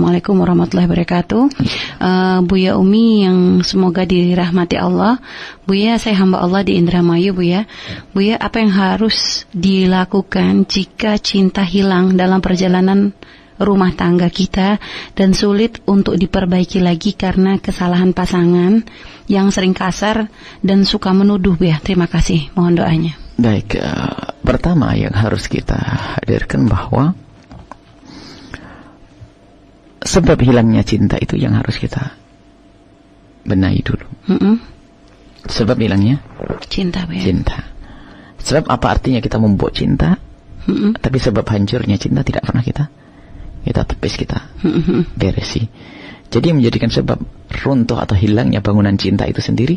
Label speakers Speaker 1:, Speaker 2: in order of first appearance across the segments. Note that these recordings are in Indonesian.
Speaker 1: Assalamualaikum warahmatullahi wabarakatuh. Buya Umi yang semoga dirahmati Allah. Buya, saya hamba Allah di Indramayu, Buya. Buya, apa yang harus dilakukan jika cinta hilang dalam perjalanan rumah tangga kita dan sulit untuk diperbaiki lagi karena kesalahan pasangan yang sering kasar dan suka menuduh, Buya? Terima kasih, mohon doanya.
Speaker 2: Baik, pertama yang harus kita hadirkan bahwa sebab hilangnya cinta itu yang harus kita benahi dulu. Sebab hilangnya
Speaker 1: cinta, Buya.
Speaker 2: Cinta. Sebab apa artinya kita membuat cinta, tapi sebab hancurnya cinta tidak pernah kita tepis, kita beresi. Jadi menjadikan sebab runtuh atau hilangnya bangunan cinta itu sendiri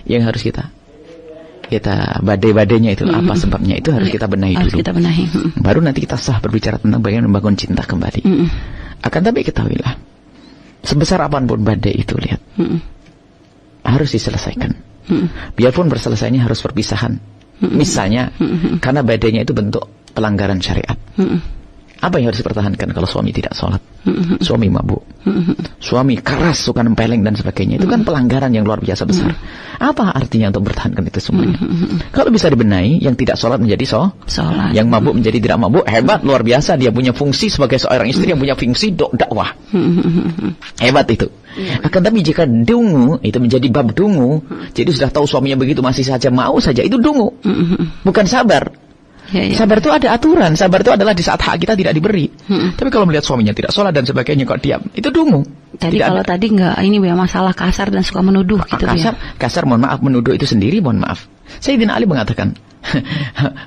Speaker 2: yang harus kita badai-badainya itu apa sebabnya itu harus kita benahi dulu.
Speaker 1: Kita benahi.
Speaker 2: Baru nanti kita sah berbicara tentang bagaimana membangun cinta kembali. Akan tapi ketahuilah, sebesar apapun badai itu, lihat, harus diselesaikan. Biarpun berselesainya harus perpisahan. Misalnya karena badainya itu bentuk pelanggaran syariat. Apa yang harus dipertahankan kalau suami tidak sholat, suami mabuk, suami keras, suka nempeleng dan sebagainya? Itu kan pelanggaran yang luar biasa besar. Apa artinya untuk mempertahankan itu semuanya? Kalau bisa dibenahi, yang tidak sholat menjadi sholat, yang mabuk menjadi tidak mabuk, hebat, luar biasa. Dia punya fungsi sebagai seorang istri yang punya fungsi dakwah. Hebat itu. Akan tapi jika dungu itu menjadi bab dungu, jadi sudah tahu suaminya begitu masih saja mau saja, itu dungu, bukan sabar. Sabar itu ada aturan. Sabar itu adalah di saat hak kita tidak diberi. Tapi kalau melihat suaminya tidak sholat dan sebagainya kok diam, itu dungu.
Speaker 1: Tadi kalau tadi enggak, ini ya masalah kasar dan suka menuduh gitu ya.
Speaker 2: Kasar, mohon maaf, menuduh itu sendiri, mohon maaf. Sayyidina Ali mengatakan,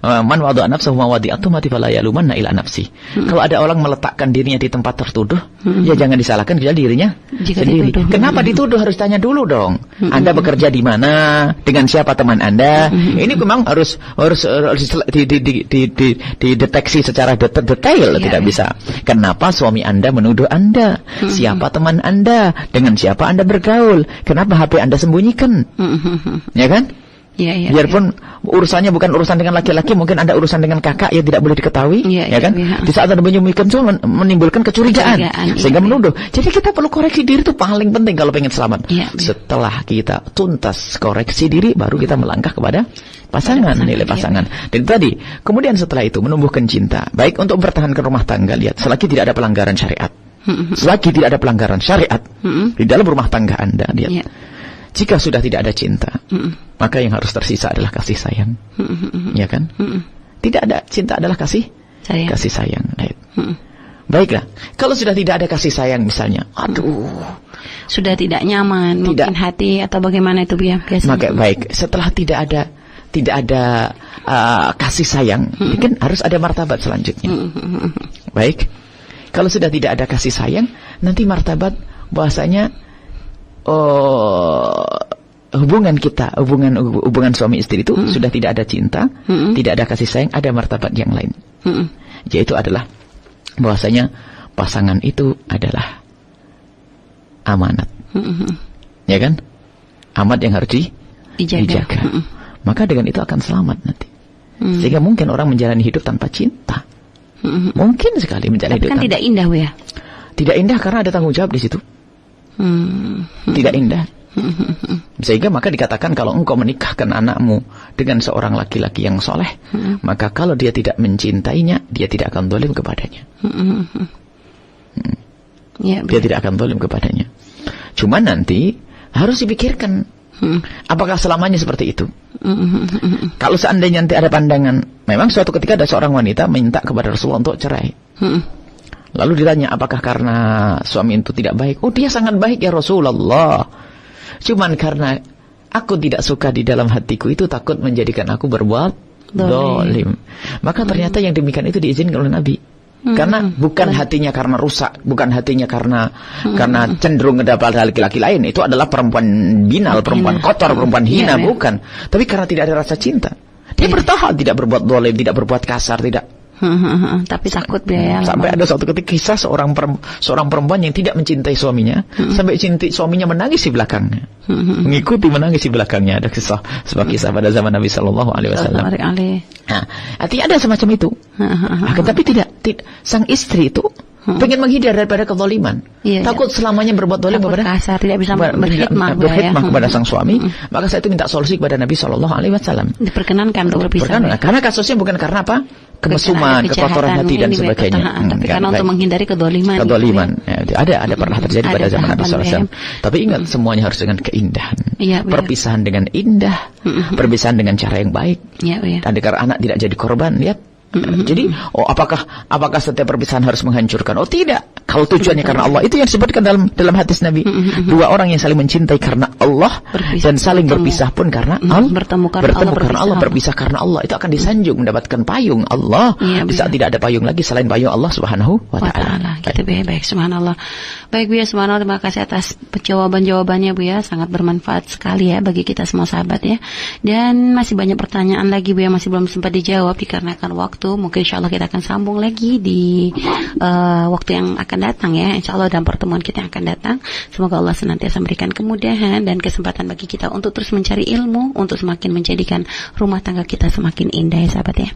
Speaker 2: man wada'a nafsahu mawadi'atu mati fala yalumanna ila nafsi. Kalau ada orang meletakkan dirinya di tempat tertuduh, ya jangan disalahkan kecuali dirinya sendiri. Kenapa dituduh? Harus tanya dulu dong. Anda bekerja di mana? Dengan siapa teman Anda? Ini memang harus dideteksi secara detail. Tidak bisa. Kenapa suami Anda menuduh Anda? Siapa teman Anda? Dengan siapa Anda bergaul? Kenapa HP Anda sembunyikan? Ya kan? Biarpun urusannya bukan urusan dengan laki-laki, mungkin Anda urusan dengan kakak yang tidak boleh diketahui, ya kan? Di saat Anda menyembunyikan itu menimbulkan kecurigaan sehingga menuduh. Jadi kita perlu koreksi diri, itu paling penting kalau pengen selamat. Setelah kita tuntas koreksi diri, baru kita melangkah kepada pasangan, nilai pasangan. Dan tadi, kemudian setelah itu menumbuhkan cinta, baik untuk mempertahankan rumah tangga. Lihat, selagi tidak ada pelanggaran syariat, selagi tidak ada pelanggaran syariat di dalam rumah tangga Anda, lihat. Jika sudah tidak ada cinta, maka yang harus tersisa adalah kasih sayang. Ya kan? Tidak ada cinta adalah kasih sayang. Baiklah, kalau sudah tidak ada kasih sayang misalnya,
Speaker 1: sudah tidak nyaman, mungkin hati atau bagaimana itu biasanya.
Speaker 2: Maka baik, setelah tidak ada kasih sayang, kan harus ada martabat selanjutnya. Baik, kalau sudah tidak ada kasih sayang, nanti martabat bahasanya hubungan kita, hubungan suami istri itu sudah tidak ada cinta, tidak ada kasih sayang, ada martabat yang lain. Yaitu adalah bahwasanya pasangan itu adalah amanat. Ya kan? Amanat yang harus dijaga. Maka dengan itu akan selamat nanti. Sehingga mungkin orang menjalani hidup tanpa cinta. Mungkin sekali menjalani hidup.
Speaker 1: Tapi kan tidak indah, ya.
Speaker 2: Tidak indah karena ada tanggung jawab di situ. Tidak indah. Sehingga maka dikatakan kalau engkau menikahkan anakmu dengan seorang laki-laki yang soleh, maka kalau dia tidak mencintainya, dia tidak akan zalim kepadanya. Dia tidak akan zalim kepadanya. Cuma nanti harus dipikirkan, apakah selamanya seperti itu? Kalau seandainya nanti ada pandangan, memang suatu ketika ada seorang wanita minta kepada Rasulullah untuk cerai. Lalu ditanya, apakah karena suami itu tidak baik? Oh, dia sangat baik ya Rasulullah. Cuman karena aku tidak suka di dalam hatiku itu, takut menjadikan aku berbuat zalim. Maka ternyata yang demikian itu diizinkan oleh Nabi. Karena bukan hatinya karena rusak, bukan hatinya karena cenderung kepada laki-laki lain. Itu adalah perempuan binal, perempuan kotor, perempuan hina, bukan. Tapi karena tidak ada rasa cinta. Dia bertahan, tidak berbuat zalim, tidak berbuat kasar, tidak.
Speaker 1: Tapi takut biaya.
Speaker 2: Sampai ada suatu ketika kisah seorang perempuan yang tidak mencintai suaminya, sampai suaminya menangis di belakangnya, mengikuti menangis di belakangnya. Ada sebuah kisah pada zaman Nabi Sallallahu Alaihi Wasallam. Artinya ada semacam itu. Tetapi tidak sang istri itu pengen menghindar daripada kezaliman. Takut selamanya berbuat zalim kepada
Speaker 1: kasar, tidak bisa berkhidmah
Speaker 2: kepada sang suami. Maka saya itu minta solusi kepada Nabi SAW.
Speaker 1: Diperkenankan untuk berpisah.
Speaker 2: Karena kasusnya bukan karena apa? Kemesuman, kekotoran hati dan sebagainya.
Speaker 1: Tapi karena untuk menghindari kedoliman.
Speaker 2: Ada pernah terjadi pada zaman Nabi SAW. Tapi ingat, semuanya harus dengan keindahan. Perpisahan dengan indah, perpisahan dengan cara yang baik. Agar anak tidak jadi korban. Lihat. Jadi, apakah setiap perpisahan harus menghancurkan? Oh tidak. Kalau tujuannya karena Allah, itu yang disebutkan dalam hadis Nabi. Dua orang yang saling mencintai karena Allah dan saling berpisah pun karena Allah. Bertemu karena Allah, berpisah karena Allah. Itu akan disanjung mendapatkan payung Allah. Di saat tidak ada payung lagi selain payung Allah Subhanahu wa taala.
Speaker 1: Kita baik, subhanallah. Baik Bu ya, subhanallah, terima kasih atas jawaban-jawabannya Bu ya, sangat bermanfaat sekali ya bagi kita semua sahabat ya. Dan masih banyak pertanyaan lagi Bu ya, masih belum sempat dijawab dikarenakan waktu. Mungkin insya Allah kita akan sambung lagi di waktu yang akan datang ya, insya Allah dalam pertemuan kita yang akan datang. Semoga Allah senantiasa memberikan kemudahan dan kesempatan bagi kita untuk terus mencari ilmu, untuk semakin menjadikan rumah tangga kita semakin indah ya sahabat ya.